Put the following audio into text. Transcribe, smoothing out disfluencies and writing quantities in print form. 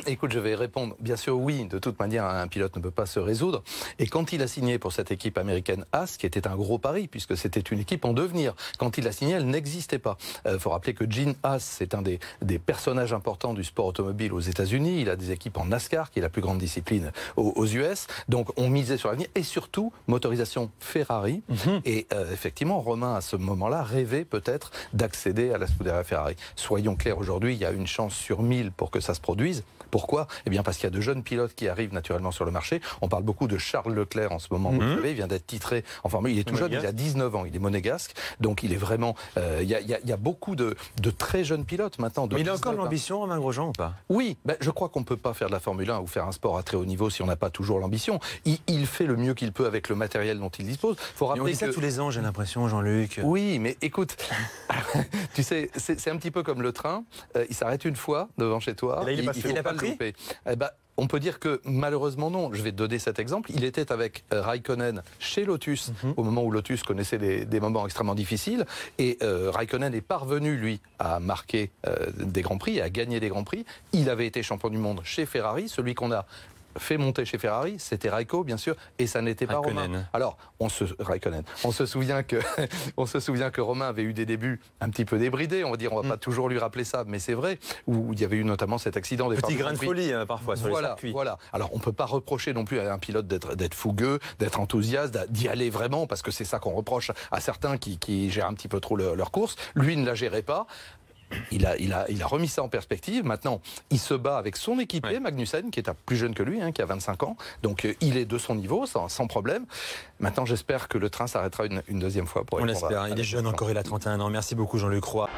Écoute, je vais répondre. Bien sûr, oui. De toute manière, un pilote ne peut pas se résoudre. Et quand il a signé pour cette équipe américaine Haas, qui était un gros pari, puisque c'était une équipe en devenir, quand il a signé, elle n'existait pas. Il faut rappeler que Gene Haas, c'est un des personnages importants du sport automobile aux États-Unis. Il a des équipes en NASCAR, qui est la plus grande discipline aux US. Donc, on misait sur l'avenir. Et surtout, motorisation Ferrari. Et effectivement, Romain, à ce moment-là, rêvait peut-être d'accéder à la Scuderia Ferrari. Soyons clairs, aujourd'hui, il y a une chance sur 1000 pour que ça se produise. Pourquoi? Eh bien, parce qu'il y a de jeunes pilotes qui arrivent naturellement sur le marché. On parle beaucoup de Charles Leclerc en ce moment. Vous le savez, il vient d'être titré en Formule. Il est tout jeune, il a 19 ans. Il est monégasque. Donc, il est vraiment... Il y a beaucoup de très jeunes pilotes maintenant. Mais il a encore l'ambition, Romain Grosjean, ou pas? Oui, ben, je crois qu'on ne peut pas faire de la Formule 1 ou faire un sport à très haut niveau si on n'a pas toujours l'ambition. Il fait le mieux qu'il peut avec le matériel dont il dispose. Faut rappeler on dit ça tous les ans, j'ai l'impression, Jean-Luc. Oui, mais écoute, tu sais, c'est un petit peu comme le train. Il s'arrête une fois devant chez toi. Et là, il n'a pas pris. Eh ben, on peut dire que malheureusement non. Je vais te donner cet exemple. Il était avec Raikkonen chez Lotus au moment où Lotus connaissait des moments extrêmement difficiles. Et Raikkonen est parvenu, lui, à marquer des Grands Prix et à gagner des Grands Prix. Il avait été champion du monde chez Ferrari. Celui qu'on a fait monter chez Ferrari, c'était Raikko, bien sûr, et ça n'était pas Romain. Alors, on se souvient que Romain avait eu des débuts un petit peu débridés, on va dire, on va pas toujours lui rappeler ça, mais c'est vrai, où il y avait eu notamment cet accident des petit grain de folie parfois sur les circuits. Voilà. Alors, on peut pas reprocher non plus à un pilote d'être fougueux, d'être enthousiaste, d'y aller vraiment, parce que c'est ça qu'on reproche à certains qui gèrent un petit peu trop leur course. Lui ne la gérait pas. Il a remis ça en perspective. Maintenant, il se bat avec son équipier, Magnussen, qui est plus jeune que lui, qui a 25 ans. Donc, il est de son niveau, sans problème. Maintenant, j'espère que le train s'arrêtera une deuxième fois. On l'espère. Il est jeune encore, il a 31 ans. Merci beaucoup, Jean-Luc Roy.